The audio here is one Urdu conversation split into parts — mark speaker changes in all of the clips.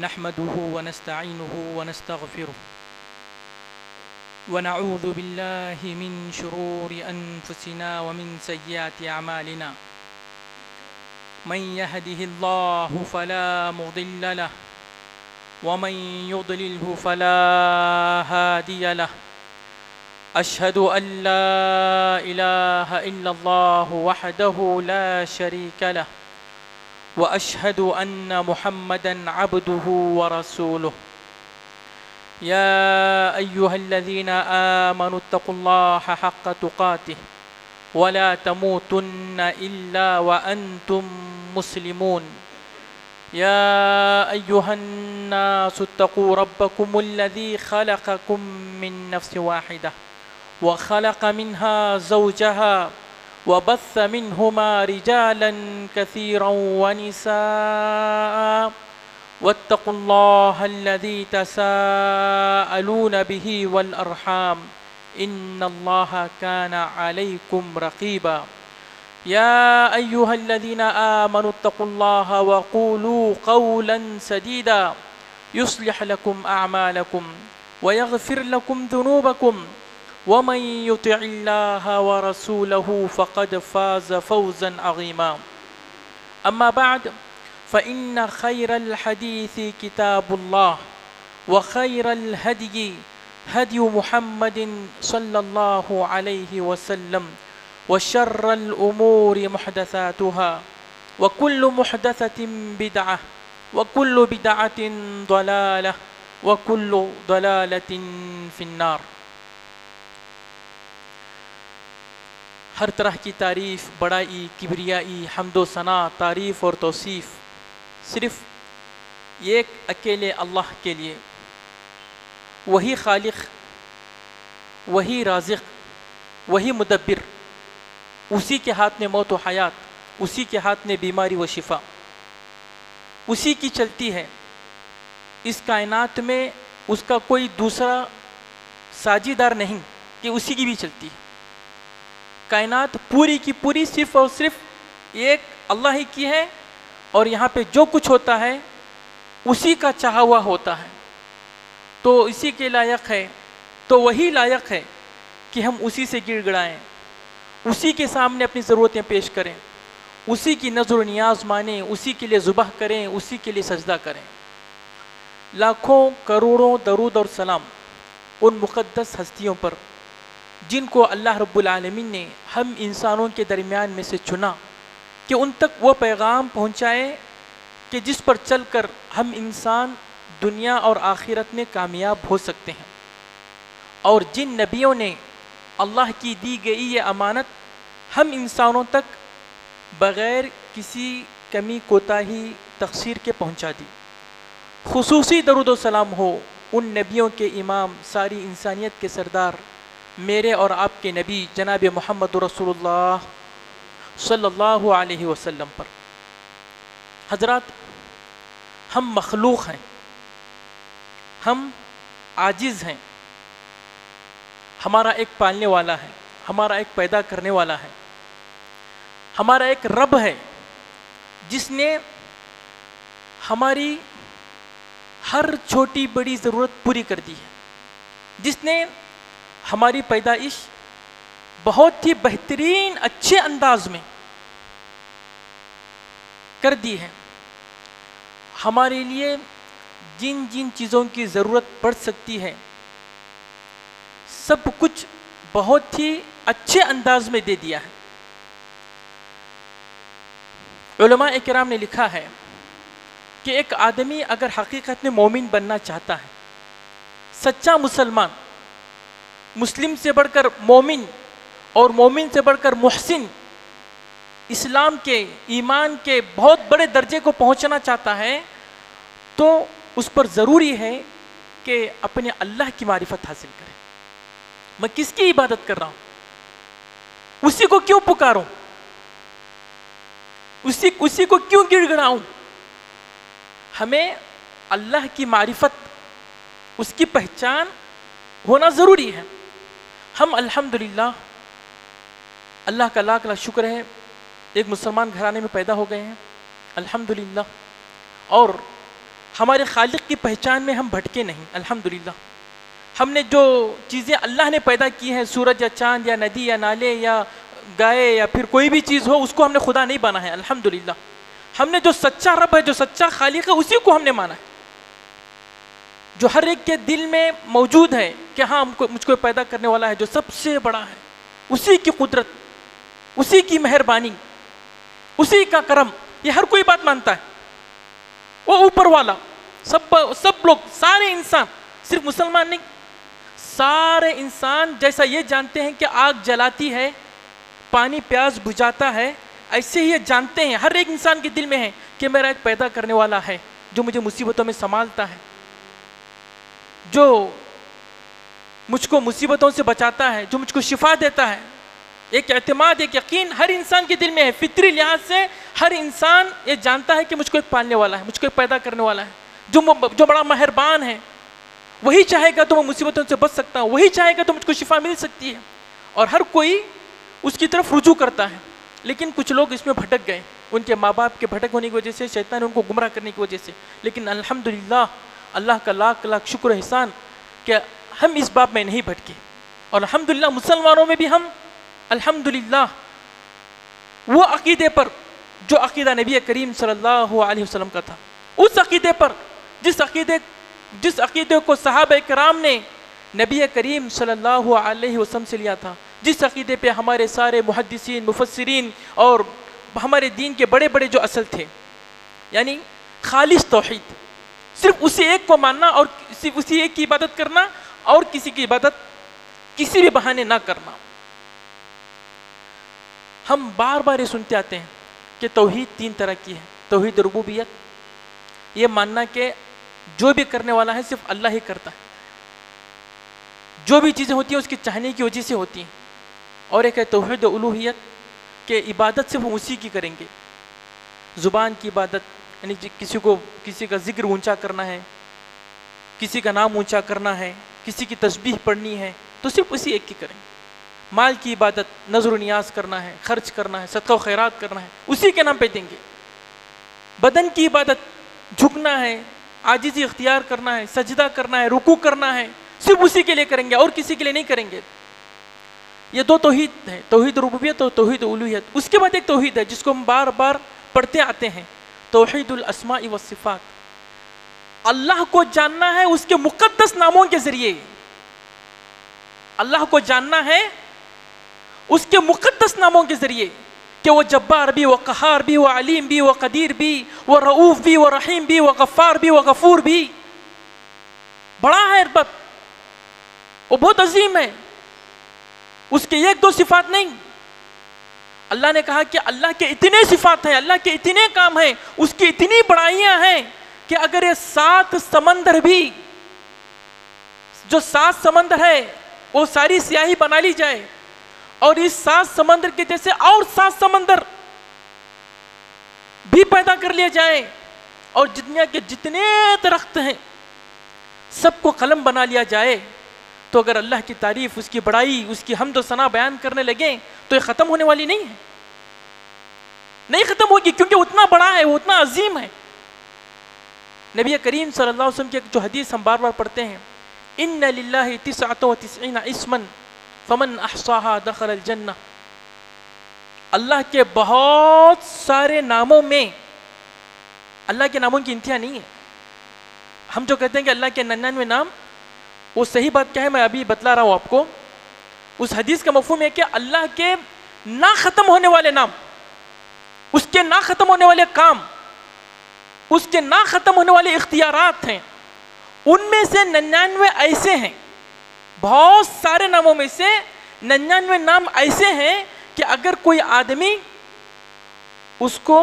Speaker 1: نحمده ونستعينه ونستغفره ونعوذ بالله من شرور أنفسنا ومن سيئات أعمالنا من يهده الله فلا مضل له ومن يضلله فلا هادي له أشهد أن لا إله إلا الله وحده لا شريك له وأشهد أن محمدًا عبده ورسوله يا أيها الذين آمنوا اتقوا الله حق تقاته ولا تموتن إلا وأنتم مسلمون يا أيها الناس اتقوا ربكم الذي خلقكم من نفس واحدة وخلق منها زوجها وبث منهما رجالا كثيرا ونساء واتقوا الله الذي تساءلون به والأرحام إن الله كان عليكم رقيبا يا أيها الذين آمنوا اتقوا الله وقولوا قولا سديدا يصلح لكم أعمالكم ويغفر لكم ذنوبكم ومن يطع الله ورسوله فقد فاز فوزا عظيما أما بعد فإن خير الحديث كتاب الله وخير الهدي هدي محمد صلى الله عليه وسلم وشر الأمور محدثاتها وكل محدثة بدعة وكل بدعة ضلالة وكل ضلالة في النار. ہر طرح کی تعریف، بڑائی، کبریائی، حمد و ثنا، تعریف اور توصیف صرف ایک اکیلے اللہ کے لیے. وہی خالق، وہی رازق، وہی مدبر، اسی کے ہاتھ میں موت و حیات، اسی کے ہاتھ میں بیماری و شفا، اسی کی چلتی ہے. اس کائنات میں اس کا کوئی دوسرا ساجیدار نہیں کہ اسی کی بھی چلتی ہے. کائنات پوری کی پوری صرف اور صرف ایک اللہ ہی کی ہے، اور یہاں پہ جو کچھ ہوتا ہے اسی کا چاہا ہوا ہوتا ہے. تو اسی کے لائق ہے، تو وہی لائق ہے کہ ہم اسی سے گڑ گڑائیں، اسی کے سامنے اپنی ضرورتیں پیش کریں، اسی کی نظر و نیاز مانیں، اسی کے لیے ذبح کریں، اسی کے لیے سجدہ کریں. لاکھوں کروڑوں درود اور سلام ان مقدس ہستیوں پر جن کو اللہ رب العالمین نے ہم انسانوں کے درمیان میں سے چنا کہ ان تک وہ پیغام پہنچائے کہ جس پر چل کر ہم انسان دنیا اور آخرت میں کامیاب ہو سکتے ہیں. اور جن نبیوں نے اللہ کی دی گئی یہ امانت ہم انسانوں تک بغیر کسی کمی کوتاہی تقصیر کے پہنچا دی. خصوصی درود و سلام ہو ان نبیوں کے امام، ساری انسانیت کے سردار، میرے اور آپ کے نبی جناب محمد رسول اللہ صلی اللہ علیہ وسلم پر. حضرات، ہم مخلوق ہیں، ہم عاجز ہیں. ہمارا ایک پالنے والا ہے، ہمارا ایک پیدا کرنے والا ہے، ہمارا ایک رب ہے جس نے ہماری ہر چھوٹی بڑی ضرورت پوری کر دی ہے، جس نے ہماری پیدائش بہت ہی بہترین اچھے انداز میں کر دی ہے. ہمارے لیے جن جن چیزوں کی ضرورت پڑ سکتی ہے سب کچھ بہت ہی اچھے انداز میں دے دیا ہے. علماء اکرام نے لکھا ہے کہ ایک آدمی اگر حقیقت میں مومن بننا چاہتا ہے، سچا مسلمان، مسلم سے بڑھ کر مومن اور مومن سے بڑھ کر محسن، اسلام کے، ایمان کے بہت بڑے درجے کو پہنچنا چاہتا ہے، تو اس پر ضروری ہے کہ اپنے اللہ کی معرفت حاصل کرے. میں کس کی عبادت کر رہا ہوں؟ اسی کو کیوں پکاروں؟ اسی کو کیوں گڑ گڑاؤں؟ ہمیں اللہ کی معرفت، اس کی پہچان ہونا ضروری ہے. ہم الحمدللہ اللہ کا لاکھ لاکھ شکر ہے ایک مسلمان گھرانے میں پیدا ہو گئے ہیں الحمدللہ، اور ہمارے خالق کی پہچان میں ہم بھٹکے نہیں الحمدللہ. ہم نے جو چیزیں اللہ نے پیدا کی ہیں، سورج یا چاند یا ندی یا نالے یا گائے یا پھر کوئی بھی چیز ہو، اس کو ہم نے خدا نہیں مانا ہے الحمدللہ. ہم نے جو سچا رب ہے، جو سچا خالق ہے، اسی کو ہم نے مانا ہے، جو ہر ایک کے دل میں موجود ہے کہ ہاں مجھ کو پیدا کرنے والا ہے جو سب سے بڑا ہے، اسی کی قدرت، اسی کی مہربانی، اسی کا کرم، یہ ہر کوئی بات مانتا ہے. وہ اوپر والا، سب لوگ، سارے انسان، صرف مسلمان نہیں، سارے انسان جیسا یہ جانتے ہیں کہ آگ جلاتی ہے، پانی پیاس بجھاتا ہے، ایسے ہی یہ جانتے ہیں، ہر ایک انسان کے دل میں ہے کہ میرا ایک پیدا کرنے والا ہے جو مجھے مصیبتوں میں سنبھالتا ہے، جو مجھ کو مصیبتوں سے بچاتا ہے، جو مجھ کو شفا دیتا ہے. ایک اعتماد، ایک یقین ہر انسان کے دل میں ہے. فطری لحاظ سے ہر انسان یہ جانتا ہے کہ مجھ کو ایک پالنے والا ہے، مجھ کو ایک پیدا کرنے والا ہے، جو بڑا مہربان ہے. وہی چاہے گا تو میں مصیبتوں سے بچ سکتا ہوں، وہی چاہے گا تو مجھ کو شفا مل سکتی ہے. اور ہر کوئی اس کی طرف رجوع کرتا ہے. لیکن کچھ لوگ اس میں بھٹک گئے، ان کے ماں باپ کے بھٹک ہونے کی وجہ سے، شیطان نے ان کو گمراہ کرنے کی وجہ سے. لیکن الحمدللہ اللہ کا لاکھ لاکھ شکر و احسان کہ ہم اس باب میں نہیں بھٹکے. اور الحمدللہ مسلمانوں میں بھی ہم الحمدللہ وہ عقیدے پر جو عقیدہ نبی کریم صلی اللہ علیہ وسلم کا تھا، اس عقیدے پر جس عقیدے کو صحابہ کرام نے نبی کریم صلی اللہ علیہ وسلم سے لیا تھا، جس عقیدے پہ ہمارے سارے محدثین، مفسرین اور ہمارے دین کے بڑے بڑے جو اصل تھے، یعنی خالص توحید، صرف اسی ایک کو ماننا اور صرف اسی ایک کی عبادت کرنا اور کسی کی عبادت کسی بھی بہانے نہ کرنا. ہم بار بار یہ سنتے آتے ہیں کہ توحید 3 طرح کی ہے. توحید ربوبیت، یہ ماننا کہ جو بھی کرنے والا ہے صرف اللہ ہی کرتا ہے، جو بھی چیزیں ہوتی ہیں اس کی چاہنے کی وجہ سے ہوتی ہیں. اور ایک ہے توحید الوہیت کہ عبادت صرف اسی کی کریں گے. زبان کی عبادت یعنی کسی کا ذکر اونچا کرنا ہے، کسی کا نام اونچا کرنا ہے، کسی کی تسبیح پڑھنی ہے تو صرف اسی ایک کی کریں. مال کی عبادت نظر و نیاز کرنا ہے، خرچ کرنا ہے، صدقہ و خیرات کرنا ہے، اسی کے نام پہ دیں گے. بدن کی عبادت جھکنا ہے، عاجزی اختیار کرنا ہے، سجدہ کرنا ہے، رکوع کرنا ہے، صرف اسی کے لیے کریں گے اور کسی کے لیے نہیں کریں گے. یہ 2 توحید ہے، توحید ربوبیت اور توحید الوہیت. اس کے بعد ایک توحید ہے جس کو ہم بار بار پڑھتے آتے ہیں، توحید الاسماء والصفات. اللہ کو جاننا ہے اس کے مقدس ناموں کے ذریعے. اللہ کو جاننا ہے اس کے مقدس ناموں کے ذریعے کہ وہ جبار بھی، وہ قہار بھی، وہ علیم بھی، وہ قدیر بھی، وہ رؤوف بھی، وہ رحیم بھی، وہ غفار بھی، وہ غفور بھی. بڑا ہے رب، وہ بہت عظیم ہے. اس کے 1-2 صفات نہیں. اللہ نے کہا کہ اللہ کے اتنے صفات ہیں، اللہ کے اتنے کام ہیں، اس کی اتنی بڑائیاں ہیں کہ اگر یہ 7 سمندر بھی، جو 7 سمندر ہے وہ ساری سیاہی بنا لی جائے اور اس 7 سمندر کے جیسے اور 7 سمندر بھی پیدا کر لیے جائیں اور دنیا کے جتنے درخت ہیں سب کو قلم بنا لیا جائے، تو اگر اللہ کی تعریف، اس کی بڑائی، اس کی حمد و ثنا بیان کرنے لگیں تو یہ ختم ہونے والی نہیں ہے، نہیں ختم ہوگی، کیونکہ اتنا بڑا ہے، وہ اتنا عظیم ہے. نبی کریم صلی اللہ علیہ وسلم کی جو حدیث ہم بار بار پڑھتے ہیں، ان للہ 99 اسما فمن احصاها دخل الجنہ. اللہ کے بہت سارے ناموں میں، اللہ کے ناموں کی انتہا نہیں ہے. ہم جو کہتے ہیں کہ اللہ کے 99 نام، وہ صحیح بات کیا ہے میں ابھی بتلا رہا ہوں آپ کو. اس حدیث کا مفہوم ہے کہ اللہ کے نہ ختم ہونے والے نام، اس کے نہ ختم ہونے والے کام، اس کے نہ ختم ہونے والے اختیارات ہیں. ان میں سے 99 ایسے ہیں، بہت سارے ناموں میں سے 99 نام ایسے ہیں کہ اگر کوئی آدمی اس کو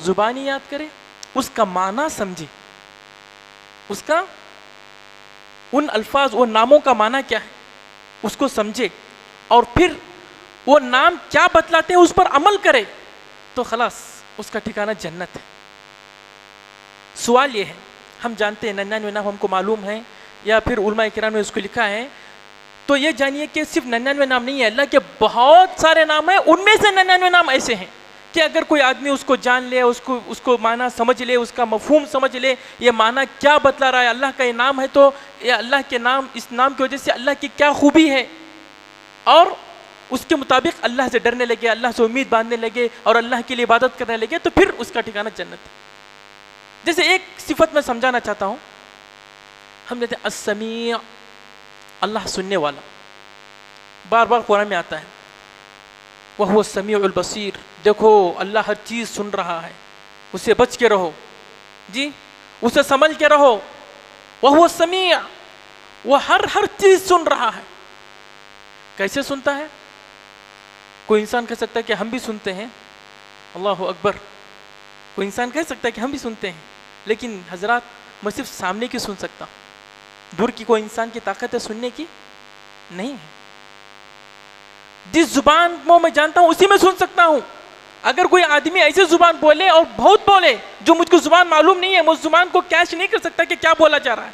Speaker 1: زبانی یاد کرے، اس کا معنی سمجھے، اس کا ان الفاظ، وہ ناموں کا معنی کیا ہے اس کو سمجھے اور پھر وہ نام کیا بتلاتے ہیں اس پر عمل کرے، تو خلاص اس کا ٹھکانہ جنت ہے. سوال یہ ہے، ہم جانتے ہیں 99 نام ہم کو معلوم ہے یا پھر علماء کرام نے اس کو لکھا ہے، تو یہ جانیے کہ صرف 99 نام نہیں ہے، اللہ کے بہت سارے نام ہیں. ان میں سے 99 نام ایسے ہیں کہ اگر کوئی آدمی اس کو جان لے، اس کو معنی سمجھ لے، اس کا مفہوم سمجھ لے، یہ معنی کیا بتلا رہا ہے، اللہ کا یہ نام ہے تو یہ اللہ کے نام، اس نام کی وجہ سے اللہ کی کیا خوبی ہے، اور اس کے مطابق اللہ سے ڈرنے لگے، اللہ سے امید باندھنے لگے اور اللہ کے لیے عبادت کرنے لگے، تو پھر اس کا ٹھکانہ جنت ہے۔ جیسے ایک صفت میں سمجھانا چاہتا ہوں، ہم کہتے ہیں السمیع، اللہ سننے والا، بار بار قرآن میں آتا ہے، وَهُوَ السَّمِيعُ الْبَصِيرُ، دیکھو اللہ ہر چیز سن رہا ہے، اسے بچ کے رہو، جی اسے سمجھ کے رہو، وَهُوَ السَّمِيعُ، وہ ہر چیز سن رہا ہے۔ کیسے سنتا ہے؟ کوئی انسان کہہ سکتا ہے کہ ہم بھی سنتے ہیں، اللہ اکبر، کوئی انسان کہہ سکتا ہے کہ ہم بھی سنتے ہیں، لیکن حضرات میں صرف سامنے کی سن سکتا ہوں، دور کی کوئی انسان کی طاقت ہے سننے کی نہیں ہے۔ جس زبان کو میں جانتا ہوں اسی میں سن سکتا ہوں۔ اگر کوئی آدمی ایسے زبان بولے اور بہت بولے جو مجھ کو زبان معلوم نہیں ہے، میں اس زبان کو کیچ نہیں کر سکتا کہ کیا بولا جا رہا ہے،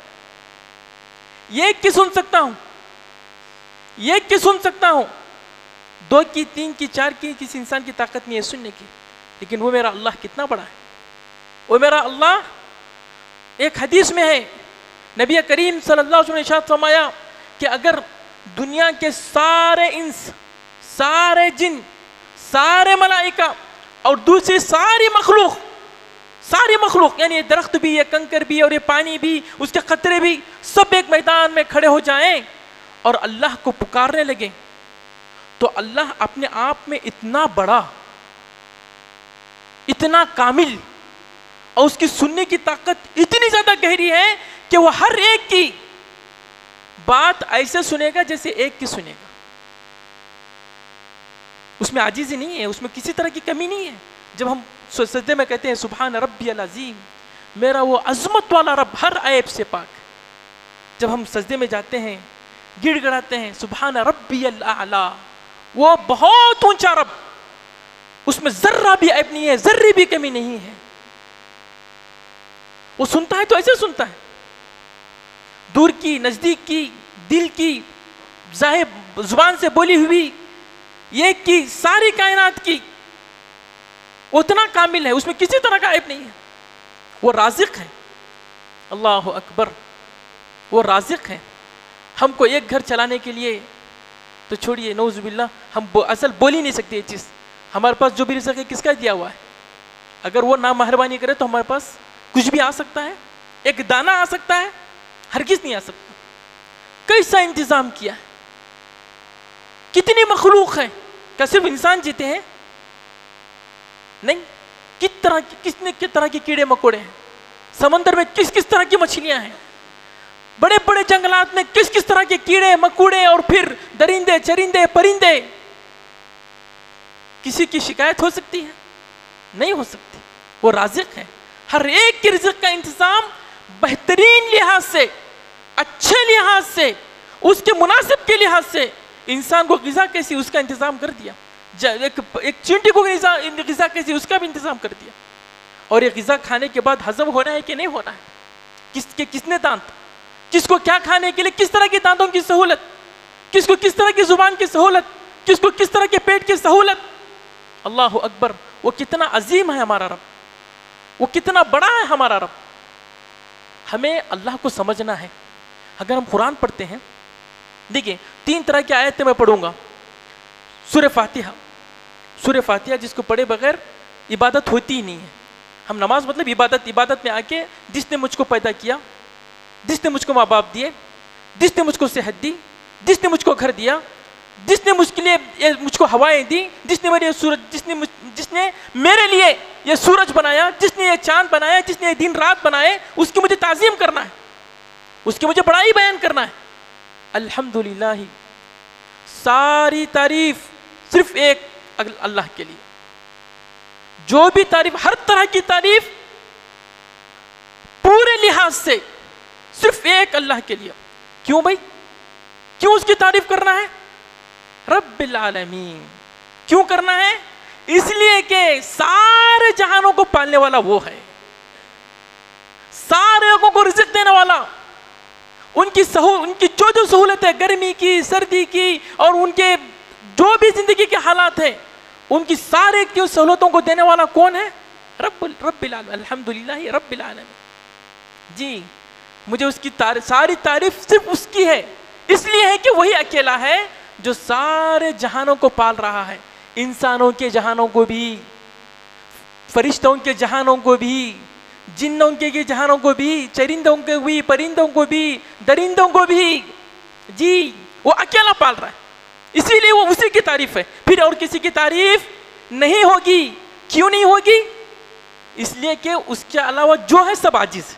Speaker 1: یہ کی سن سکتا ہوں، یہ کی سن سکتا ہوں، 2 کی 3 کی 4 کی کسی انسان کی طاقت نہیں ہے سننے کی، لیکن وہ میرا اللہ کتنا بڑا ہے، وہ میرا اللہ۔ ایک حدیث میں ہے، نبی کریم صلی اللہ علیہ وسلم نے ارشاد فرمایا کہ اگر دنیا کے سارے انس، سارے جن، سارے ملائکہ اور دوسری ساری مخلوق یعنی یہ درخت بھی، یہ کنکر بھی اور یہ پانی بھی، اس کے قطرے بھی، سب ایک میدان میں کھڑے ہو جائیں اور اللہ کو پکارنے لگے، تو اللہ اپنے آپ میں اتنا بڑا، اتنا کامل، اور اس کی سننے کی طاقت اتنی زیادہ گہری ہے کہ وہ ہر ایک کی بات ایسے سنے گا جیسے ایک کی سنے گا، اس میں عاجزی نہیں ہے، اس میں کسی طرح کی کمی نہیں ہے۔ جب ہم سجدے میں کہتے ہیں سبحان ربی العظیم، میرا وہ عظمت والا رب ہر عیب سے پاک، جب ہم سجدے میں جاتے ہیں گڑ گڑاتے ہیں سبحان ربی الاعلی، وہ بہت اونچا رب، اس میں ذرہ بھی عیب نہیں ہے، ذرے بھی کمی نہیں ہے۔ وہ سنتا ہے تو ایسے سنتا ہے، دور کی، نزدیک کی، دل کی، ظاہر زبان سے بولی ہوئی، یہ کی ساری کائنات کی، وہ اتنا کامل ہے، اس میں کسی طرح کا عیب نہیں ہے۔ وہ رازق ہے، اللہ اکبر، وہ رازق ہے۔ ہم کو ایک گھر چلانے کے لیے تو چھوڑیے، نعوذ باللہ، ہم اصل بول ہی نہیں سکتے یہ چیز، ہمارے پاس جو بھی رزق ہے کس کا دیا ہوا ہے؟ اگر وہ نہ مہربانی کرے تو ہمارے پاس کچھ بھی آ سکتا ہے، ایک دانہ آ سکتا ہے، ہرگز نہیں آ سکتا۔ کیسا انتظام کیا ہے، کتنی مخلوق ہے، کیا صرف انسان جیتے ہیں؟ نہیں، کس طرح کے کیڑے مکوڑے ہیں، سمندر میں کس طرح کی مچھلیاں ہیں، بڑے بڑے جنگلات میں کس طرح کے کیڑے مکوڑے، اور پھر درندے چرندے پرندے، کسی کی شکایت ہو سکتی ہے؟ نہیں ہو سکتی۔ وہ رازق ہے، ہر ایک کے رزق کا انتظام بہترین لحاظ سے، اچھے لحاظ سے، اس کے مناسب کے لحاظ سے، انسان کو غذا کیسی اس کا انتظام کر دیا، ایک چینٹی کو غذا کیسی اس کا بھی انتظام کر دیا، اور یہ غذا کھانے کے بعد ہضم ہونا ہے کہ نہیں ہونا ہے، کس نے دانت، کس کو کیا کھانے کے لیے کس طرح کے دانتوں کی سہولت، کس کو کس طرح کی زبان کی سہولت، کس کو کس طرح کے پیٹ کی سہولت۔ اللہ اکبر، وہ کتنا عظیم ہے ہمارا رب، وہ کتنا بڑا ہے ہمارا رب۔ ہمیں اللہ کو سمجھنا ہے۔ اگر ہم قرآن پڑھتے ہیں، دیکھیں 3 طرح کی آیتیں میں پڑھوں گا۔ سورہ فاتحہ جس کو پڑھے بغیر عبادت ہوتی ہی نہیں ہے۔ ہم نماز مطلب عبادت میں آ کے جس نے مجھ کو پیدا کیا، جس نے مجھ کو ماں باپ دیے، جس نے مجھ کو صحت دی، جس نے مجھ کو گھر دیا، جس نے مجھ کو ہوائیں دی، جس نے میرے لیے یہ سورج بنایا، جس نے یہ چاند بنایا، جس نے یہ دن رات بنائے، اس کی مجھے تعظیم کرنا ہے، اس کی مجھے بڑائی بیان کرنا ہے۔ الحمدللہ، ساری تعریف صرف ایک اللہ کے لیے، جو بھی تعریف، ہر طرح کی تعریف پورے لحاظ سے صرف ایک اللہ کے لیے۔ کیوں بھائی؟ کیوں اس کی تعریف کرنا ہے؟ رب العالمین۔ کیوں کرنا ہے؟ اس لیے کہ سارے جہانوں کو پالنے والا وہ ہے، سارے لوگوں کو رزق دینے والا، ان کی جو سہولت ہے، گرمی کی، سردی کی، اور ان کے جو بھی زندگی کے حالات ہیں، ان کی سارے کی سہولتوں کو دینے والا کون ہے؟ رب العالمین، الحمدللہ رب العالمین. جی مجھے اس کی ساری تعریف صرف اس کی ہے، اس لیے ہے کہ وہی اکیلا ہے جو سارے جہانوں کو پال رہا ہے، انسانوں کے جہانوں کو بھی، فرشتوں کے جہانوں کو بھی، جنوں کے جہانوں کو بھی، چرندوں کو بھی، پرندوں کو بھی، درندوں کو بھی. جی وہ اکیلا پال رہا ہے، اسی لیے وہ اسی کی تعریف ہے، پھر اور کسی کی تعریف نہیں ہوگی. کیوں نہیں ہوگی؟ اس لیے کہ اس کے علاوہ جو ہے سب عاجز ہے،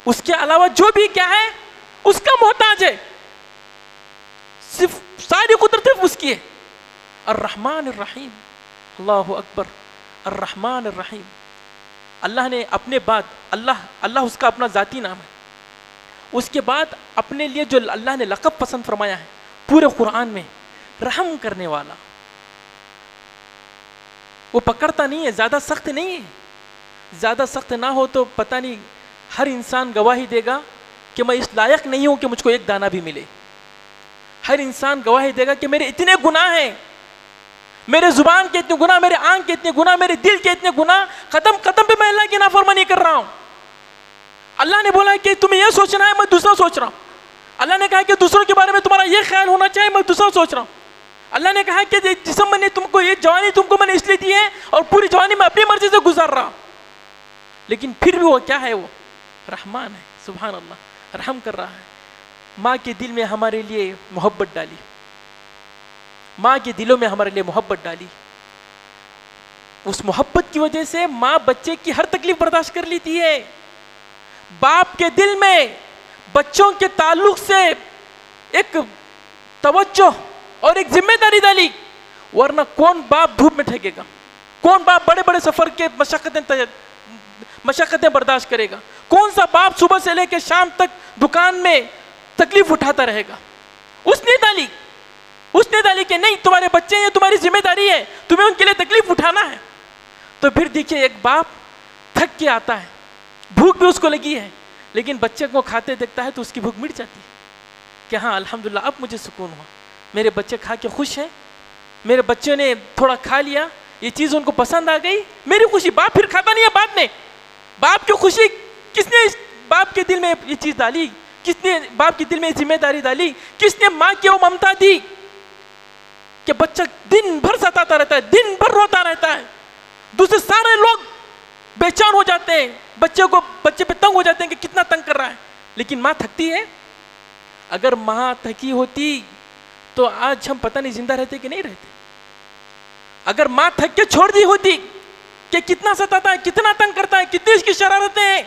Speaker 1: اس کے علاوہ جو بھی کیا ہے اس کا محتاج ہے، صرف ساری قدرت صرف اس کی ہے. الرحمن الرحیم، اللہ اکبر، الرحمن الرحیم. اللہ نے اپنے بعد اللہ اس کا اپنا ذاتی نام ہے، اس کے بعد اپنے لیے جو اللہ نے لقب پسند فرمایا ہے پورے قرآن میں، رحم کرنے والا. وہ پکڑتا نہیں ہے، زیادہ سخت نہیں ہے. زیادہ سخت نہ ہو تو پتہ نہیں ہر انسان گواہی دے گا کہ میں اس لائق نہیں ہوں کہ مجھ کو ایک دانہ بھی ملے. ہر انسان گواہی دے گا کہ میرے اتنے گناہ ہیں، میرے زبان کے اتنے گناہ، میرے آنکھ کے اتنے گناہ، میرے دل کے اتنے گناہ، قدم قدم پہ میں اللہ کی نافرمانی کر رہا ہوں. اللہ نے بولا کہ تمہیں یہ سوچنا ہے، میں دوسرا سوچ رہا ہوں. اللہ نے کہا کہ دوسروں کے بارے میں تمہارا یہ خیال ہونا چاہیے، میں دوسرا سوچ رہا ہوں. اللہ نے کہا کہ جسم میں نے تم کو، یہ جوانی تم کو میں نے اس لیے دی ہے اور پوری جوانی میں اپنی مرضی سے گزار رہا ہوں. لیکن پھر بھی وہ کیا ہے؟ وہ رحمان ہے. سبحان اللہ، رحم کر رہا ہے. ماں کے دل میں ہمارے لیے محبت ڈالی، ماں کے دلوں میں ہمارے لیے محبت ڈالی. اس محبت کی وجہ سے ماں بچے کی ہر تکلیف برداشت کر لیتی ہے. باپ کے دل میں بچوں کے تعلق سے ایک توجہ اور ایک ذمہ داری ڈالی، ورنہ کون باپ دھوپ میں ٹھگے گا؟ کون باپ بڑے بڑے سفر کے مشقتیں برداشت کرے گا؟ کون سا باپ صبح سے لے کے شام تک دکان میں تکلیف اٹھاتا رہے گا؟ اس نے ڈالی کہ نہیں، تمہارے بچے ہیں، تمہاری ذمہ داری ہے، تمہیں ان کے لیے تکلیف اٹھانا ہے. تو پھر دیکھیے ایک باپ تھک کے آتا ہے، بھوک بھی اس کو لگی ہے، لیکن بچے کو کھاتے دیکھتا ہے تو اس کی بھوک مٹ جاتی ہے کہ ہاں الحمدللہ اب مجھے سکون ہوا، میرے بچے کھا کے خوش ہیں، میرے بچے نے تھوڑا کھا لیا، یہ چیز ان کو پسند آ گئی، میری خوشی. باپ پھر کھاتا نہیں ہے بعد میں. باپ کی خوشی کس نے باپ کے دل میں یہ چیز ڈالی؟ کس نے باپ کے دل میں ذمہ داری ڈالی؟ کس نے ماں کی وہ ممتا دی کہ بچہ دن بھر ستاتا رہتا ہے، دن بھر روتا رہتا ہے، دوسرے سارے لوگ بے چین ہو جاتے ہیں، بچے پہ تنگ ہو جاتے ہیں کہ کتنا تنگ کر رہا ہے. لیکن ماں تھکتی ہے. اگر ماں تھکی ہوتی تو آج ہم پتہ نہیں زندہ رہتے کہ نہیں رہتے. اگر ماں تھک کے چھوڑ دی ہوتی کہ کتنا ستاتا ہے، کتنا تنگ کرتا ہے، کتنی اس کی شرارتیں ہیں،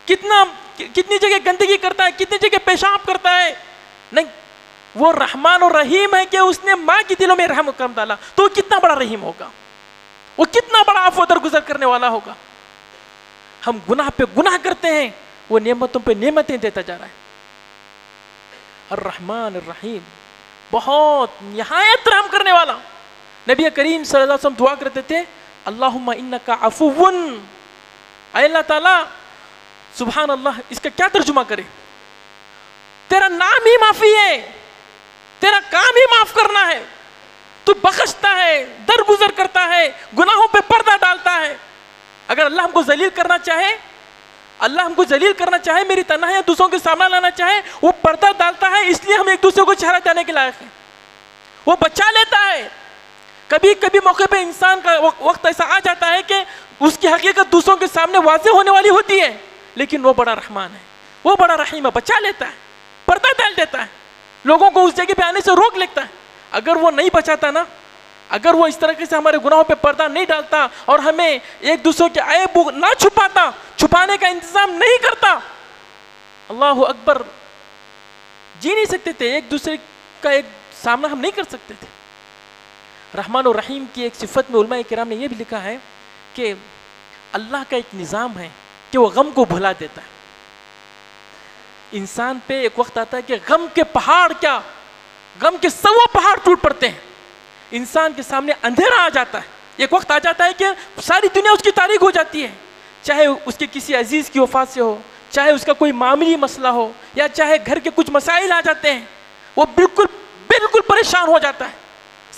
Speaker 1: کتنی جگہ گندگی کرتا ہے، کتنی جگہ پیشاب کرتا ہے، نہیں، وہ رحمان اور رحیم ہے کہ اس نے ماں کے دلوں میں رحم کرم ڈالا، تو وہ کتنا بڑا رحیم ہوگا، وہ کتنا بڑا عفو درگزر کرنے والا ہوگا. ہم گناہ پہ گناہ کرتے ہیں، وہ نعمتوں پہ نعمتیں دیتا جا رہا ہے. الرحمن الرحیم، بہت نہایت رحم کرنے والا. نبی کریم صلی اللہ علیہ وسلم دعا کرتے تھے، اللہم انکا عفون، اے اللہ تعالیٰ، سبحان اللہ، اس کا کیا ترجمہ کرے؟ تیرا نام ہی معافی ہے، تیرا کام ہی معاف کرنا ہے، تو بخشتا ہے، درگزر کرتا ہے، گناہوں پہ پردہ ڈالتا ہے. اگر اللہ ہم کو ذلیل کرنا چاہے، میری تنہائیاں دوسروں کے سامنے لانا چاہے، وہ پردہ ڈالتا ہے، اس لیے ہم ایک دوسرے کو چہرہ دینے کے لائق ہیں. وہ بچا لیتا ہے. کبھی موقع پہ انسان کا وقت ایسا آ جاتا ہے کہ اس کی حقیقت دوسروں کے سامنے واضح ہونے والی ہوتی ہے، لیکن وہ بڑا رحمان ہے، وہ بڑا رحیم ہے، بچا لیتا ہے، پردہ ڈال دیتا ہے، لوگوں کو اس جگہ پہ آنے سے روک لیتا ہے. اگر وہ نہیں بچاتا نا، اگر وہ اس طریقے سے ہمارے گناہوں پہ پردہ نہیں ڈالتا اور ہمیں ایک دوسرے کے عیب نہ چھپانے کا انتظام نہیں کرتا، اللہ اکبر، جی نہیں سکتے تھے، ایک دوسرے کا ایک سامنا ہم نہیں کر سکتے تھے. رحمان اور رحیم کی ایک صفت میں علماء کرام نے یہ بھی لکھا ہے کہ اللہ کا ایک نظام ہے کہ وہ غم کو بھلا دیتا ہے. انسان پہ ایک وقت آتا ہے کہ غم کے سوا پہاڑ ٹوٹ پڑتے ہیں، انسان کے سامنے اندھیرا آ جاتا ہے. ایک وقت آ جاتا ہے کہ ساری دنیا اس کی تاریک ہو جاتی ہے، چاہے اس کے کسی عزیز کی وفات سے ہو، چاہے اس کا کوئی معاملی مسئلہ ہو، یا چاہے گھر کے کچھ مسائل آ جاتے ہیں، وہ بالکل پریشان ہو جاتا ہے،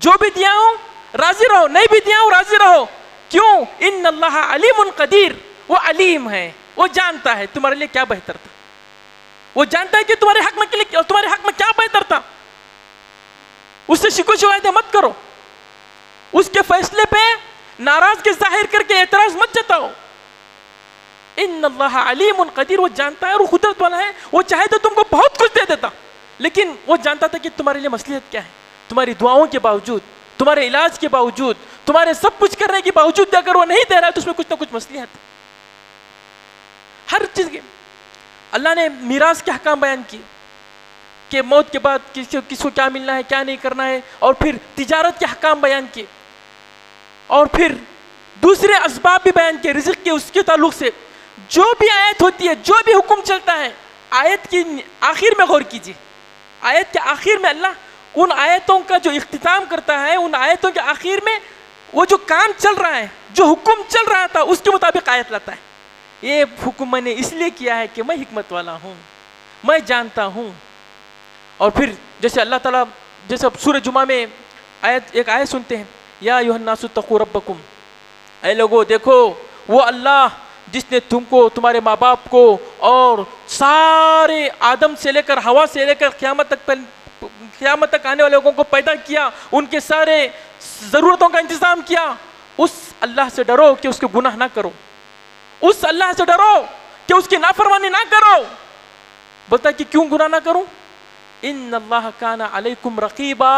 Speaker 1: جو بھی دیا ہوں راضی رہو, نہیں بھی دیا ہوں راضی رہو. کیوں؟ ان اللہ علیم قدیر, وہ علیم ہے, وہ جانتا ہے تمہارے لیے کیا بہتر تھا, وہ جانتا ہے کہ تمہارے حق میں کیا بہتر تھا. اس سے شکوہ شکایتیں مت کرو, اس کے فیصلے پہ ناراضگی ظاہر کر کے اعتراض مت جتاؤ. ان اللہ علیم قدیر, وہ جانتا ہے اور وہ قدرت والا ہے, وہ چاہے تو تم کو بہت کچھ دے دیتا, لیکن وہ جانتا تھا کہ تمہارے لیے مصلحت کیا ہے. تمہاری دعاؤں کے باوجود, تمہارے علاج کے باوجود, تمہارے سب کچھ کرنے کے باوجود اگر وہ نہیں دے رہا ہے تو اس میں کچھ نہ کچھ مصلحت ہے. ہر چیز کے اللہ نے میراث کے احکام بیان کیے کہ موت کے بعد کس کو کیا ملنا ہے, کیا نہیں کرنا ہے, اور پھر تجارت کے احکام بیان کیے, اور پھر دوسرے اسباب بھی بیان کیے رزق کے, اس کے تعلق سے جو بھی آیت ہوتی ہے, جو بھی حکم چلتا ہے, آیت کی آخر میں غور کیجیے. آیت کے آخر میں اللہ ان آیتوں کا جو اختتام کرتا ہے, ان آیتوں کے آخر میں وہ جو کام چل رہا ہے, جو حکم چل رہا تھا, اس کے مطابق آیت لاتا ہے. یہ حکم میں نے اس لیے کیا ہے کہ میں حکمت والا ہوں, میں جانتا ہوں. اور پھر جیسے اللہ تعالیٰ, جیسے سورہ جمعہ میں ایک آیت سنتے ہیں, یا ایھا الناس اتقوا ربکم, اے لوگو دیکھو وہ اللہ جس نے تم کو, تمہارے ماں باپ کو, اور سارے آدم سے لے کر ہوا سے لے کر قیامت تک آنے والے لوگوں کو پیدا کیا, ان کے سارے ضرورتوں کا انتظام کیا. اس اللہ سے ڈرو کہ اس کے گناہ نہ کرو, اس اللہ سے ڈرو کہ اس کی نافرمانی نہ کرو. بولتا ہے کہ کیوں گناہ نہ کروں؟ ان اللہ کان علیکم رقیبا,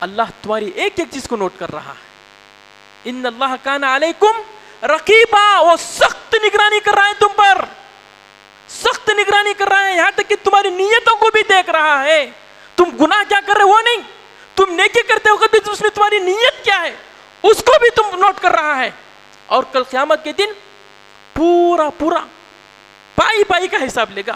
Speaker 1: اللہ تمہاری ایک ایک چیز کو نوٹ کر رہا ہے. ان اللہ کان علیکم رقیبا, وہ سخت نگرانی کر رہا ہے تم پر, سخت نگرانی کر رہا ہے, یہاں تک کہ تمہاری نیتوں کو بھی دیکھ رہا ہے. تم گناہ کیا کر رہے وہ نہیں, تم نیکی کرتے وقت بھی اس میں تمہاری نیت کیا ہے اس کو بھی تم نوٹ کر رہا ہے. اور کل قیامت کے دن پورا پائی کا حساب لے گا,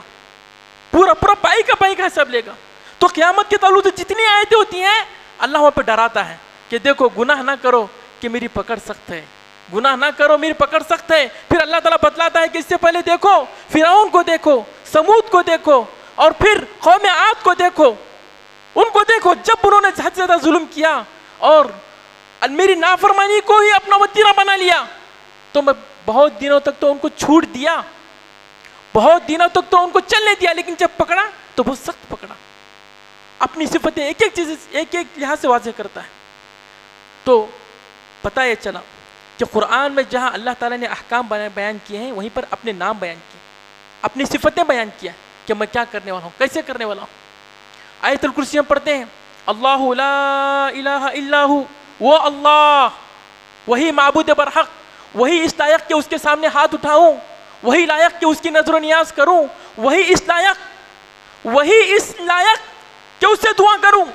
Speaker 1: پورا پائی کا حساب لے گا. تو قیامت کے تعلق سے جتنی آیتیں ہوتی ہیں اللہ وہاں پہ ڈراتا ہے کہ دیکھو گناہ نہ کرو کہ میری پکڑ سخت ہے, گناہ نہ کرو میری پکڑ سخت ہے. پھر اللہ تعالیٰ بتلاتا ہے کہ اس سے پہلے دیکھو فرعون کو دیکھو, سمود کو دیکھو, اور پھر قوم عاد کو دیکھو, ان کو دیکھو جب انہوں نے حد سے زیادہ ظلم کیا اور میری نافرمانی کو ہی اپنا وتیرہ بنا لیا, تو میں بہت دنوں تک تو ان کو چھوڑ دیا, بہت دنوں تک تو ان کو چلنے دیا, لیکن جب پکڑا تو بہت سخت پکڑا. اپنی صفتیں ایک ایک لحاظ سے واضح کرتا ہے. تو پتہ یہ چلا کہ قرآن میں جہاں اللہ تعالیٰ نے احکام بیان کیے ہیں وہیں پر اپنے نام بیان کیے, اپنی صفتیں بیان کیا کہ میں کیا کرنے والا ہوں, کیسے کرنے والا ہوں. آیت الکرسی ہم پڑھتے ہیں, اللہ لا الہ الا ہو, وہ اللہ وہی معبود برحق, وہی اس لائق کہ اس کے سامنے ہاتھ اٹھاؤں, وہی لائق کہ اس کی نظر و نیاز کروں, وہی اس لائق کہ اس سے دعا کروں.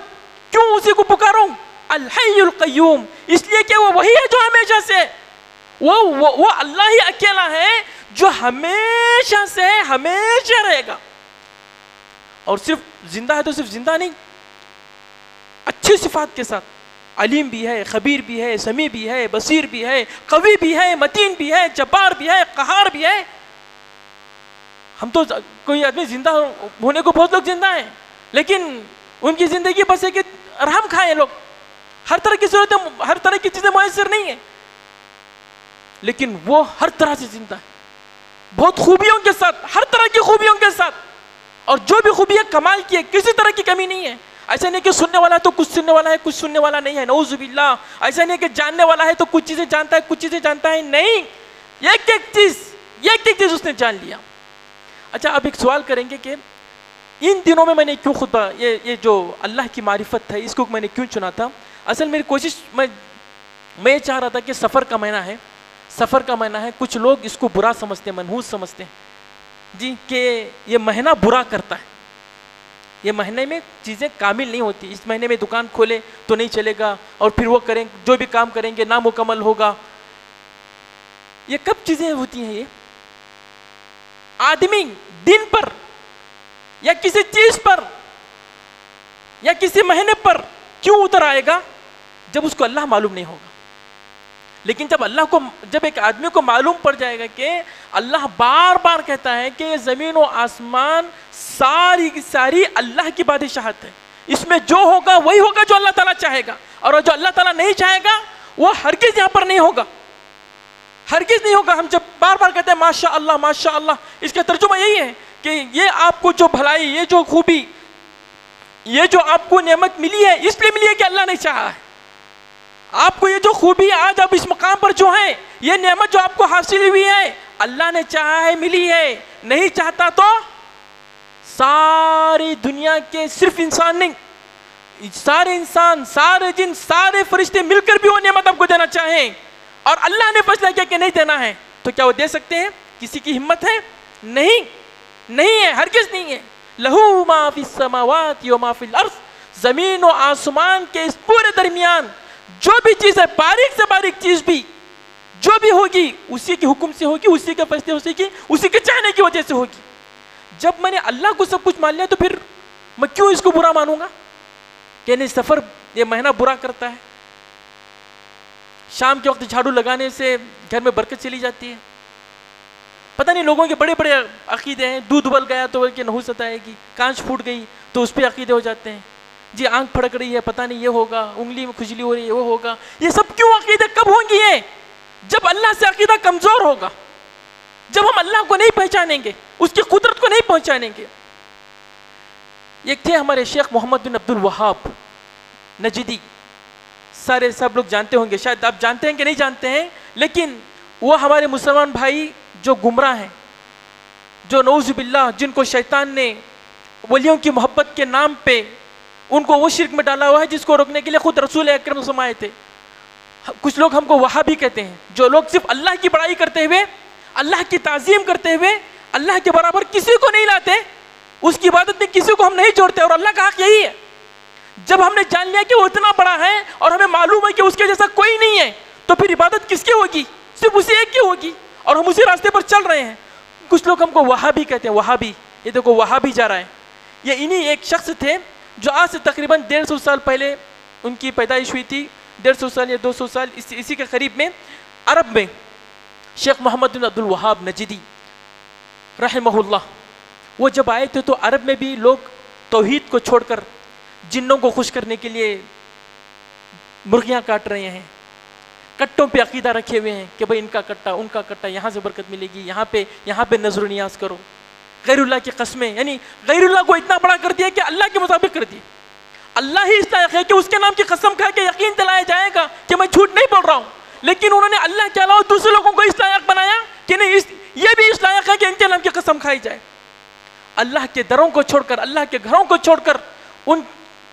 Speaker 1: کیوں اسی کو پکاروں؟ الحی القیوم, اس لیے کہ وہ وہی ہے جو ہمیشہ سے, وہ اللہ ہی اکیلا ہے جو ہمیشہ سے ہمیشہ رہے گا. اور صرف زندہ ہے تو صرف زندہ نہیں, اچھی صفات کے ساتھ, علیم بھی ہے, خبیر بھی ہے, سمیع بھی ہے, بصیر بھی ہے, قوی بھی ہے, متین بھی ہے, جبار بھی ہے, قہار بھی ہے. ہم تو کوئی آدمی زندہ ہونے کو بہت لوگ زندہ ہیں, لیکن ان کی زندگی بس ہے کہ رحم کھائیں لوگ, ہر طرح کی ضرورتیں, ہر طرح کی چیزیں میسر نہیں ہیں, لیکن وہ ہر طرح سے زندہ ہے, بہت خوبیوں کے ساتھ, ہر طرح کی خوبیوں کے ساتھ, اور جو بھی خوبیاں کمال کی ہے, کسی طرح کی کمی نہیں ہے. ایسا نہیں کہ سننے والا ہے تو کچھ سننے والا ہے, کچھ سننے والا نہیں ہے, نعوذ باللہ. ایسا نہیں کہ جاننے والا ہے تو کچھ چیزیں جانتا ہے, کچھ چیزیں جانتا ہے, نہیں, ایک ایک چیز اس نے جان لیا. اچھا, اب ایک سوال کریں گے کہ ان دنوں میں نے کیوں خطبہ, یہ جو اللہ کی معرفت ہے اس کو میں نے کیوں چنا تھا. اصل میری کوشش, میں یہ چاہ رہا تھا کہ سفر کا مہینہ ہے, کچھ لوگ اس کو برا سمجھتے ہیں, منحوس سمجھتے ہیں جی, کہ یہ مہینہ برا کرتا ہے, یہ مہینے میں چیزیں کامل نہیں ہوتی, اس مہینے میں دکان کھولے تو نہیں چلے گا, اور پھر وہ کریں, جو بھی کام کریں گے نامکمل ہوگا. یہ کب چیزیں ہوتی ہیں؟ یہ آدمی دن پر یا کسی چیز پر یا کسی مہینے پر کیوں اتر آئے گا؟ جب اس کو اللہ معلوم نہیں ہوگا. لیکن جب ایک آدمی کو معلوم پڑ جائے گا کہ اللہ بار بار کہتا ہے کہ یہ زمین و آسمان ساری کی ساری اللہ کی بادشاہت ہے, اس میں جو ہوگا وہی ہوگا جو اللہ تعالیٰ چاہے گا، اور جو اللہ تعالیٰ نہیں چاہے گا وہ ہرگز یہاں پر نہیں ہوگا، ہرگز نہیں ہوگا۔ ہم جب بار بار کہتے ہیں ماشاء اللہ ماشاء اللہ، اس کا ترجمہ یہی ہے کہ یہ آپ کو جو بھلائی، یہ جو خوبی، یہ جو آپ کو نعمت ملی ہے اس لیے ملی ہے کہ اللہ نے چاہا ہے۔ آپ کو یہ جو خوبی آج آپ اس مقام پر جو ہے، یہ نعمت جو آپ کو حاصل ہوئی ہے، اللہ نے چاہا ہے ملی ہے، نہیں چاہتا تو ساری دنیا کے صرف انسان نہیں، سارے انسان، سارے جن، سارے فرشتے مل کر بھی وہ نعمت آپ کو دینا چاہیں اور اللہ نے فیصلہ کیا کہ نہیں دینا ہے، تو کیا وہ دے سکتے ہیں؟ کسی کی ہمت ہے؟ نہیں، نہیں ہے، ہرگز نہیں ہے۔ لہو ما فی السماوات و ما فی الارض، زمین و آسمان کے اس پورے درمیان جو بھی چیز ہے، باریک سے باریک چیز بھی جو بھی ہوگی اسی کے حکم سے ہوگی، اسی کے فیصلے سے ہوگی، اسی کے چاہنے کی وجہ سے ہوگی۔ جب میں نے اللہ کو سب کچھ مان لیا تو پھر میں کیوں اس کو برا مانوں گا کہ نہیں سفر یہ مہینہ برا کرتا ہے، شام کے وقت جھاڑو لگانے سے گھر میں برکت چلی جاتی ہے۔ پتہ نہیں لوگوں کے بڑے بڑے عقیدے ہیں، دودھ ابل گیا تو کہ نحوست آئے گی، کانچ پھوٹ گئی تو اس پہ عقیدے ہو جاتے ہیں، جی آنکھ پھڑک رہی ہے پتہ نہیں یہ ہوگا، انگلی میں کھجلی ہو رہی ہے وہ ہوگا۔ یہ سب کیوں عقیدے کب ہوں گی؟ یہ جب اللہ سے عقیدہ کمزور ہوگا، جب ہم اللہ کو نہیں پہچانیں گے، اس کی قدرت کو نہیں پہچانیں گے۔ ایک تھے ہمارے شیخ محمد بن عبد الوہاب نجدی، سارے سب لوگ جانتے ہوں گے، شاید آپ جانتے ہیں کہ نہیں جانتے ہیں، لیکن وہ ہمارے مسلمان بھائی جو گمراہ ہیں، جو نعوذ باللہ جن کو شیطان نے ولیوں کی محبت کے نام پہ ان کو وہ شرک میں ڈالا ہوا ہے جس کو روکنے کے لیے خود رسول اکرم صلی اللہ علیہ وسلم آئے تھے۔ کچھ لوگ ہم کو وہابی کہتے ہیں، جو لوگ صرف اللہ کی بڑائی کرتے ہوئے، اللہ کی تعظیم کرتے ہوئے اللہ کے برابر کسی کو نہیں لاتے، اس کی عبادت میں کسی کو ہم نہیں جوڑتے، اور اللہ کا حق یہی ہے۔ جب ہم نے جان لیا کہ وہ اتنا بڑا ہے اور ہمیں معلوم ہے کہ اس کے جیسا کوئی نہیں ہے، تو پھر عبادت کس کی ہوگی؟ صرف اسی ایک کی ہوگی، اور ہم اسی راستے پر چل رہے ہیں۔ کچھ لوگ ہم کو وہابی کہتے ہیں، وہابی، یہ دیکھو وہابی جا رہا ہے۔ یہ انہی ایک شخص تھے جو آج سے تقریباً 150 سال پہلے ان کی پیدائش ہوئی تھی، 150 سال یا 200 سال اسی کے قریب میں، عرب میں شیخ محمد بن عبد الوہاب نجدی رحمہ اللہ، وہ جب آئے تھے تو عرب میں بھی لوگ توحید کو چھوڑ کر جنوں کو خوش کرنے کے لیے مرغیاں کاٹ رہے ہیں، کٹوں پہ عقیدہ رکھے ہوئے ہیں کہ بھئی ان کا کٹا ان کا کٹا، یہاں سے برکت ملے گی، یہاں پہ نظر و نیاز کرو، غیر اللہ کی قسمیں، یعنی غیر اللہ کو اتنا بڑا کر دیا کہ اللہ کے مطابق کر دیا۔ اللہ ہی اس لائق ہے کہ اس کے نام کی قسم کھا کے یقین دلایا جائے گا کہ میں جھوٹ نہیں بول رہا ہوں، لیکن انہوں نے اللہ کے علاوہ دوسرے لوگوں کو اس لائق بنایا کہ نہیں یہ بھی اس لائق ہے کہ ان کے نام کی قسم کھائی جائے۔ اللہ کے دروں کو چھوڑ کر، اللہ کے گھروں کو چھوڑ کر ان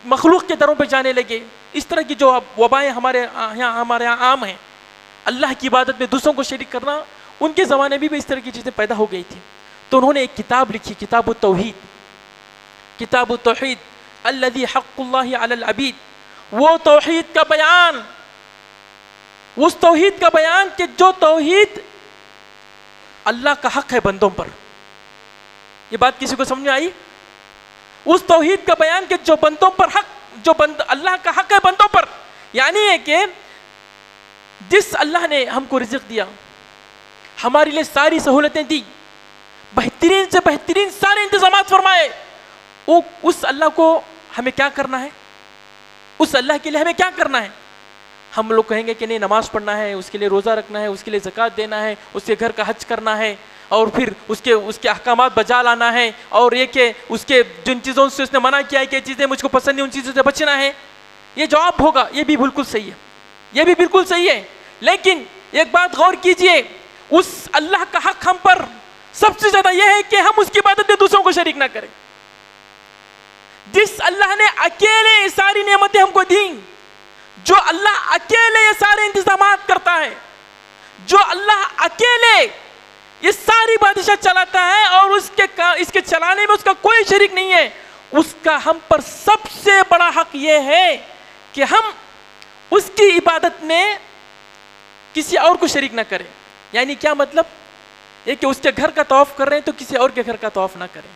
Speaker 1: مخلوق کے دروں پہ جانے لگے۔ اس طرح کی جو وبائیں ہمارے یہاں عام ہیں، اللہ کی عبادت میں دوسروں کو شریک کرنا، ان کے زمانے میں بھی اس طرح کی چیزیں پیدا ہو گئی تھی۔ تو انہوں نے ایک کتاب لکھی، کتاب التوحید، کتاب التوحید الذی حق اللہ علی العبید، وہ توحید کا بیان، اس توحید کا بیان کہ جو توحید اللہ کا حق ہے بندوں پر۔ یہ بات کسی کو سمجھ میں آئی؟ اس توحید کا بیان کہ جو بندوں پر حق، اللہ کا حق ہے بندوں پر، یعنی ہے کہ جس اللہ نے ہم کو رزق دیا، ہمارے لیے ساری سہولتیں دی، بہترین سے بہترین سارے انتظامات فرمائے، اس اللہ کو ہمیں کیا کرنا ہے؟ اس اللہ کے لیے ہمیں کیا کرنا ہے؟ ہم لوگ کہیں گے کہ نہیں نماز پڑھنا ہے، اس کے لیے روزہ رکھنا ہے، اس کے لیے زکوٰۃ دینا ہے، اس کے گھر کا حج کرنا ہے، اور پھر اس کے احکامات بجا لانا ہے، اور یہ کہ اس کے جن چیزوں سے اس نے منع کیا ہے کہ یہ چیزیں مجھ کو پسند نہیں، ان چیزوں سے بچنا ہے۔ یہ جواب ہوگا، یہ بھی بالکل صحیح ہے، یہ بھی بالکل صحیح ہے، لیکن ایک بات غور کیجئے، اس اللہ کا حق ہم پر سب سے زیادہ یہ ہے کہ ہم اس کی عبادت میں دوسروں کو شریک نہ کریں۔ جس اللہ نے اکیلے یہ ساری نعمتیں ہم کو دیں، جو اللہ اکیلے یہ سارے انتظامات کرتا ہے، جو اللہ اکیلے یہ ساری بادشاہ چلاتا ہے اور اس کے چلانے میں اس کا کوئی شریک نہیں ہے، اس کا ہم پر سب سے بڑا حق یہ ہے کہ ہم اس کی عبادت میں کسی اور کو شریک نہ کریں۔ یعنی کیا مطلب؟ یہ کہ اس کے گھر کا طواف کر رہے ہیں تو کسی اور کے گھر کا طواف نہ کریں،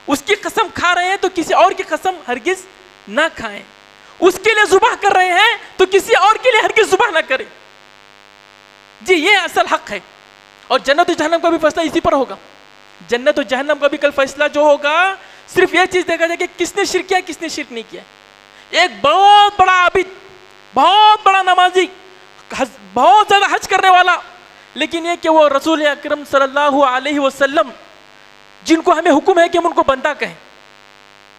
Speaker 1: اس کی قسم کھا رہے ہیں تو کسی اور کی قسم ہرگز نہ کھائیں، اس کے لیے ذبح کر رہے ہیں تو کسی اور کے لیے ہرگز ذبح نہ کریں۔ جی یہ اصل حق ہے، اور جنت و جہنم کا بھی فیصلہ اسی پر ہوگا۔ جنت و جہنم کا بھی کل فیصلہ جو ہوگا صرف یہ چیز دیکھا جائے کہ کس نے شرک کیا کس نے شرک نہیں کیا. ایک بہت بڑا عابد, بہت بڑا نمازی, بہت زیادہ حج کرنے والا, لیکن یہ کہ وہ رسول اکرم صلی اللہ علیہ وسلم جن کو ہمیں حکم ہے کہ ہم ان کو بندہ کہیں,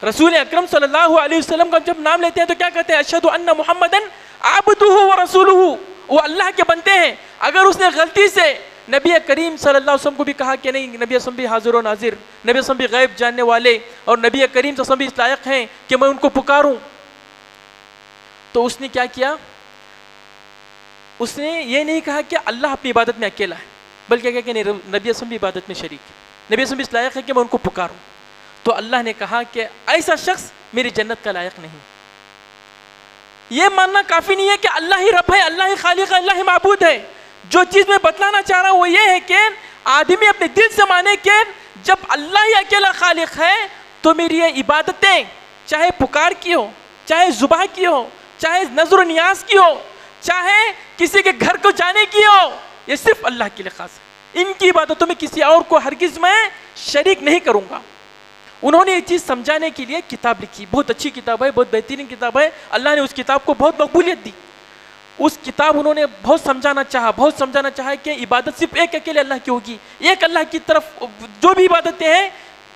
Speaker 1: رسول اکرم صلی اللہ علیہ وسلم کا جب نام لیتے ہیں تو کیا کہتے ہیں؟ اشہد ان محمدن عبدہ ورسولہ, وہ اللہ کے بندے ہیں. اگر اس نے غلطی سے نبی کریم صلی اللہ علیہ وسلم کو بھی کہا کہ نہیں, نبی صلی اللہ علیہ وسلم بھی حاضر و ناظر, نبی صلی اللہ علیہ وسلم بھی غیب جاننے والے, اور نبی کریم صلی اللہ علیہ وسلم بھی اس لائق ہیں کہ میں ان کو پکاروں, تو اس نے کیا کیا؟ اس نے یہ نہیں کہا کہ اللہ اپنی عبادت میں اکیلا ہے, بلکہ کہا کہ نہیں, نبی صلی اللہ علیہ وسلم بھی عبادت میں شریک ہے, نبی صلی اللہ علیہ وسلم بھی اس لائق ہے کہ میں ان کو پکاروں. تو اللہ نے کہا کہ ایسا شخص میری جنت کا لائق نہیں. یہ ماننا کافی نہیں ہے کہ اللہ ہی رب ہے, اللہ ہی خالق ہے, اللہ ہی معبود ہے. جو چیز میں بتلانا چاہ رہا ہوں وہ یہ ہے کہ آدمی اپنے دل سے مانے کہ جب اللہ ہی اکیلا خالق ہے تو میری یہ عبادتیں, چاہے پکار کی ہو, چاہے ذبح کی ہو, چاہے نظر و نیاز کی ہو, چاہے کسی کے گھر کو جانے کی ہو, یہ صرف اللہ کے لیے خاص ہے. ان کی عبادتوں میں کسی اور کو ہرگز میں شریک نہیں کروں گا. انہوں نے یہ چیز سمجھانے کے لیے کتاب لکھی, بہت اچھی کتاب ہے, بہت بہترین کتاب ہے. اللہ نے اس کتاب کو بہت مقبولیت دی. اس کتاب انہوں نے بہت سمجھانا چاہا کہ عبادت صرف ایک اکیلے اللہ کی ہوگی. ایک اللہ کی طرف جو بھی عبادتیں ہیں,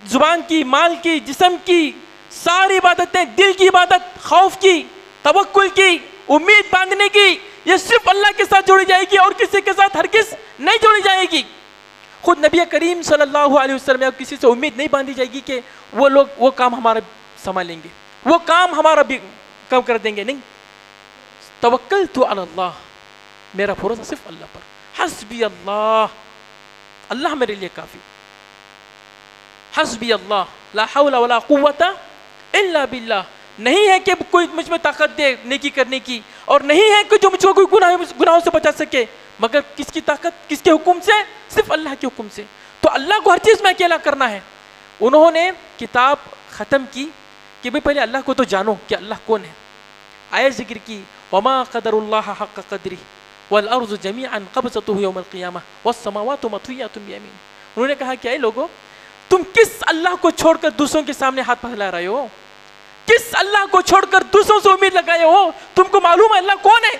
Speaker 1: زبان کی, مال کی, جسم کی, ساری عبادتیں, دل کی عبادت, خوف کی, توکل کی, امید باندھنے کی, یہ صرف اللہ کے ساتھ جوڑی جائے گی اور کسی کے ساتھ ہرگز نہیں جوڑی جائے گی. خود نبی کریم صلی اللہ علیہ وسلم یا کسی سے امید نہیں باندھی جائے گی کہ وہ لوگ وہ کام ہمارا سنبھالیں گے, وہ کام ہمارا بھی کم کر دیں گے. نہیں, توکلت علی اللہ, میرا بھروسہ صرف اللہ پر. حسبی اللہ, اللہ میرے لیے کافی. حسبی اللہ لا حول ولا قوت الا باللہ, نہیں ہے کہ کوئی مجھ میں طاقت دے نیکی کرنے کی, اور نہیں ہے کہ جو مجھ کو کوئی گناہوں سے بچا سکے, مگر کس کی طاقت, کس کے حکم سے؟ صرف اللہ کے حکم سے. تو اللہ کو ہر چیز میں اکیلا کرنا ہے. انہوں نے کتاب ختم کی کہ بھئی پہلے اللہ کو تو جانو کہ اللہ کون ہے. آیت ذکر کی, وما قدر اللہ حق قدری والارض جمیعا قبضتہ یوم القیامہ والسماوات مطویات بیمینہ. انہوں نے کہا کہ اے لوگو, تم کس اللہ کو چھوڑ کر دوسروں کے سامنے ہاتھ پھیلا رہے ہو؟ کس اللہ کو چھوڑ کر دوسروں سے امید لگائے ہو؟ تم کو معلوم ہے اللہ کون ہے؟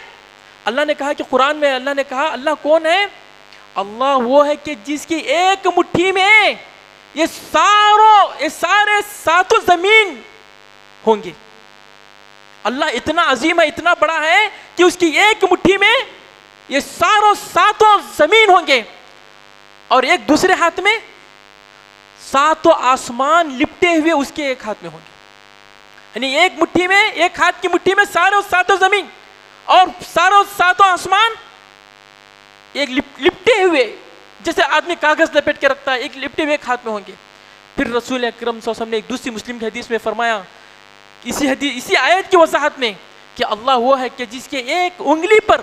Speaker 1: اللہ نے کہا کہ قرآن میں اللہ نے کہا اللہ کون ہے؟ اللہ وہ ہے کہ جس کی ایک مٹھی میں یہ سارے ساتوں زمین ہوں گے. اللہ اتنا عظیم ہے, اتنا بڑا ہے کہ اس کی ایک مٹھی میں یہ ساتوں زمین ہوں گے, اور ایک دوسرے ہاتھ میں ساتوں آسمان لپٹے ہوئے اس کے ایک ہاتھ میں ہوں گے. یعنی ایک مٹھی میں, ایک ہاتھ کی مٹھی میں ساتوں زمین اور ساتوں آسمان ایک لپٹے ہوئے, جیسے آدمی کاغذ لپٹ کے رکھتا ہے, ایک لپٹے ہوئے ایک ہاتھ میں ہوں گے. پھر رسول اکرم صلی اللہ علیہ وسلم نے ایک دوسری مسلم کی حدیث میں فرمایا, اسی آیت کی وضاحت میں, کہ اللہ وہ ہے کہ جس کے ایک انگلی پر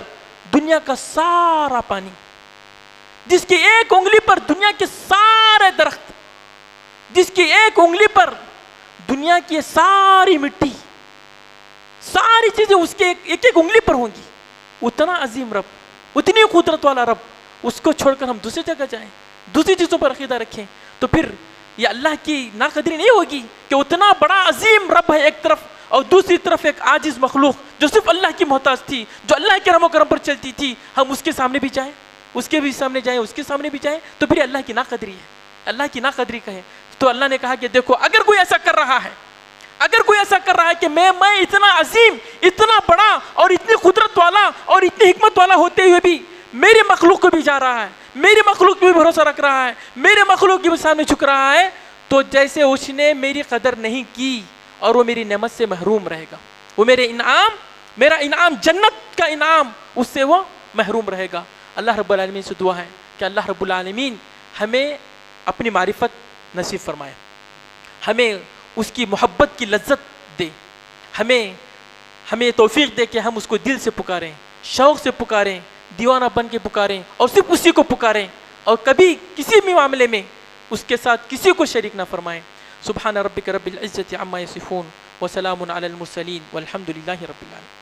Speaker 1: دنیا کا سارا پانی, جس کی ایک انگلی پر دنیا کے سارے درخت, جس کی ایک انگلی پر دنیا کی ساری مٹی, ساری چیزیں اس کے ایک انگلی پر ہوں گی. اتنا عظیم رب, اتنی قدرت والا رب, اس کو چھوڑ کر ہم دوسری جگہ جائیں, دوسری چیزوں پر عقیدہ رکھیں, تو پھر یہ اللہ کی ناقدری نہیں ہوگی کہ اتنا بڑا عظیم رب ہے ایک طرف, اور دوسری طرف ایک عاجز مخلوق جو صرف اللہ کی محتاج تھی, جو اللہ کے رحم و کرم پر چلتی تھی, ہم اس کے سامنے بھی جائیں, اس کے بھی سامنے جائیں, اس کے سامنے بھی جائیں, تو پھر اللہ کی ناقدری ہے, اللہ کی ناقدری کہیں. تو اللہ نے کہا کہ دیکھو, اگر کوئی ایسا کر رہا ہے کہ میں اتنا عظیم, اتنا بڑا اور اتنی قدرت والا اور اتنی حکمت والا ہوتے ہوئے بھی میرے مخلوق کو بھی جا رہا ہے, میرے مخلوق بھی بھروسہ رکھ رہا ہے, میرے مخلوق کے سامنے جھک رہا ہے, تو جیسے اس نے میری قدر نہیں کی اور وہ میری نعمت سے محروم رہے گا, وہ میرا انعام جنت کا انعام, اس سے وہ محروم رہے گا. اللہ رب العالمین سے دعا ہے کہ اللہ رب العالمین ہمیں اپنی معرفت نصیب فرمائے, ہمیں اس کی محبت کی لذت دے, ہمیں توفیق دے کہ ہم اس کو دل سے پکاریں, شوق سے پکاریں, دیوانہ بن کے پکاریں, اور صرف اسی کو پکاریں, اور کبھی کسی بھی معاملے میں اس کے ساتھ کسی کو شریک نہ فرمائیں. سبحان ربک رب العزت عما یصفون وسلام علی المرسلین والحمد للہ رب العالمین.